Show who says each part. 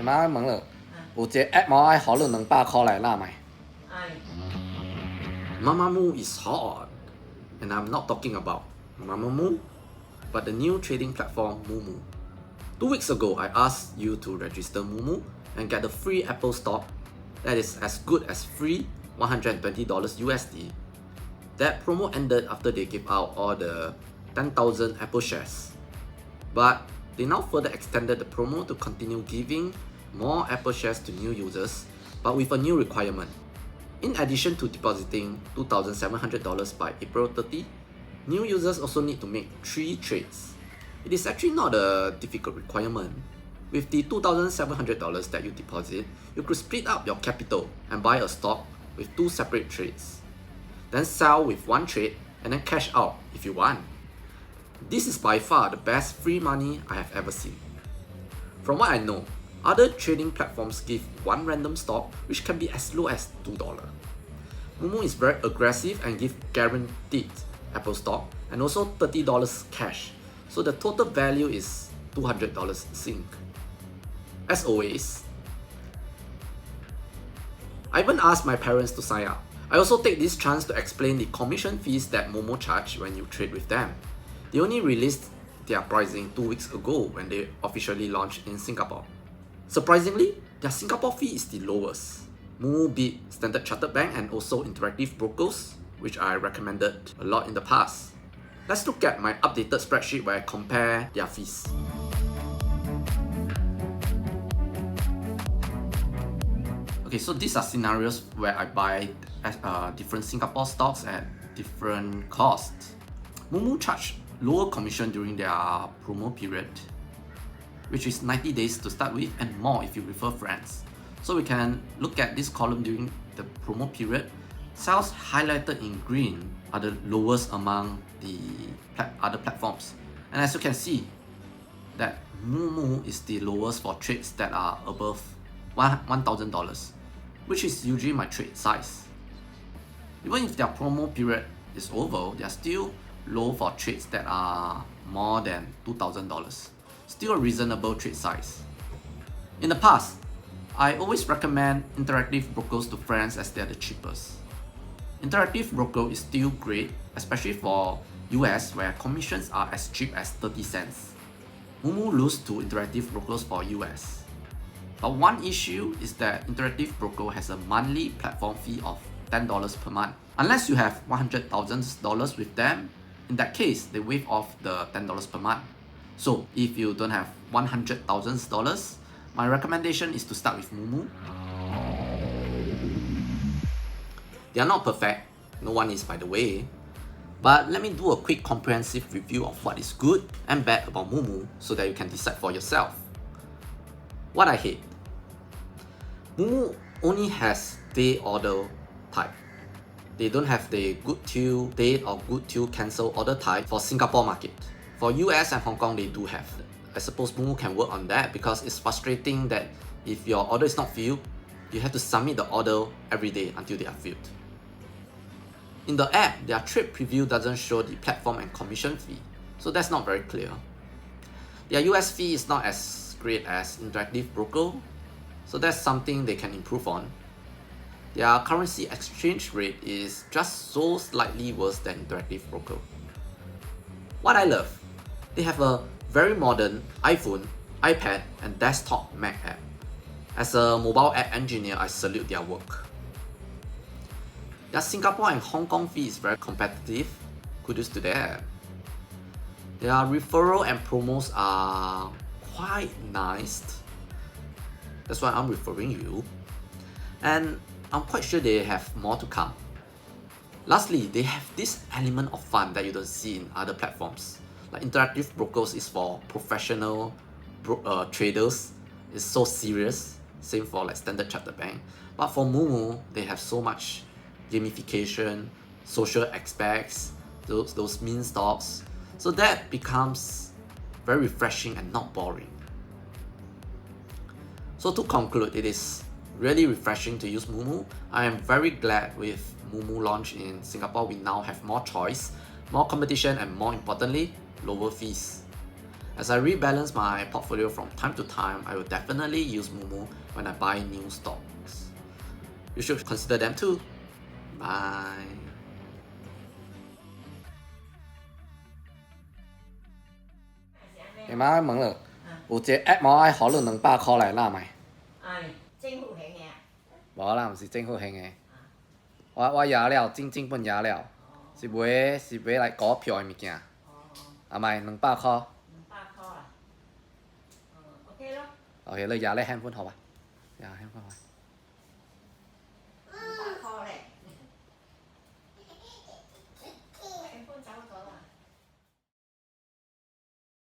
Speaker 1: 媽問了，有隻 app 冇愛好了200塊來啦咪。Mamamoo is hot, and I'm not talking about Mamamoo, but the new trading platform Moomoo. 2 weeks ago, I asked you to register Moomoo and get a free Apple stock that is as good as free $120 USD. That promo ended after they gave out all the 10,000 Apple shares. But they now further extended the promo to continue giving more Apple shares to new users, but with a new requirement. In addition to depositing $2,700 by April 30, new users also need to make 3 trades. It is actually not a difficult requirement. With the $2,700 that you deposit, you could split up your capital and buy a stock with 2 separate trades. Then sell with 1 trade and then cash out if you want. This is by far the best free money I have ever seen. From what I know, other trading platforms give 1 random stock which can be as low as $2. Moomoo is very aggressive and give guaranteed Apple stock and also $30 cash, so the total value is $200 sync. As always, I even asked my parents to sign up. I also take this chance to explain the commission fees that Moomoo charge when you trade with them. They only released their pricing 2 weeks ago when they officially launched in Singapore. Surprisingly, their Singapore fee is the lowest. Moomoo beat Standard Chartered Bank and also Interactive Brokers, which I recommended a lot in the past. Let's look at my updated spreadsheet where I compare their fees. Okay, so these are scenarios where I buy different Singapore stocks at different costs. Moomoo charged lower commission during their promo period, which is 90 days to start with and more if you refer friends. So we can look at this column during the promo period. Sales highlighted in green are the lowest among the other platforms. And as you can see, that Moomoo is the lowest for trades that are above $1,000, which is usually my trade size. Even if their promo period is over, they are still low for trades that are more than $2,000. Still a reasonable trade size. In the past, I always recommend Interactive Brokers to friends as they are the cheapest. Interactive Broker is still great, especially for US where commissions are as cheap as 30 cents. Moomoo loses to Interactive Brokers for US. But one issue is that Interactive Broker has a monthly platform fee of $10 per month. Unless you have $100,000 with them, in that case, they waive off the $10 per month. So if you don't have $100,000, my recommendation is to start with Moomoo. They are not perfect, no one is by the way, but let me do a quick comprehensive review of what is good and bad about Moomoo so that you can decide for yourself. What I hate: Moomoo only has day order type. They don't have the good till date or good till cancel order type for Singapore market. For US and Hong Kong, they do have. I suppose Moomoo can work on that because it's frustrating that if your order is not filled, you have to submit the order every day until they are filled. In the app, their trade preview doesn't show the platform and commission fee, so that's not very clear. Their US fee is not as great as Interactive Broker, so that's something they can improve on. Their currency exchange rate is just so slightly worse than Interactive Broker. What I love, they have a very modern iPhone, iPad and desktop Mac app. As a mobile app engineer, I salute their work. Their Singapore and Hong Kong fee is very competitive, kudos to them. Their referral and promos are quite nice, that's why I'm referring you. And I'm quite sure they have more to come. Lastly, they have this element of fun that you don't see in other platforms. Like Interactive Brokers is for professional traders, it's so serious, same for like Standard Chartered Bank. But for Moomoo, they have so much gamification, social aspects, those meme stocks, so that becomes very refreshing and not boring. So to conclude, it is really refreshing to use Moomoo. I am very glad with Moomoo launch in Singapore, we now have more choice, more competition and more importantly, lower fees. As I rebalance my portfolio from time to time, I will definitely use Moomoo when I buy new stocks. You should consider them too. Bye. 你媽問了，有一個 app 冇愛好你200塊來拿咪？
Speaker 2: 政府興嘅。
Speaker 1: 無啦，唔是政府興嘅。我野了，正本野了，是買來股票嘅物件。係咪200塊
Speaker 2: 200塊啊？OK 咯。
Speaker 1: OK，你野你 handphone 好吧？野 handphone 好。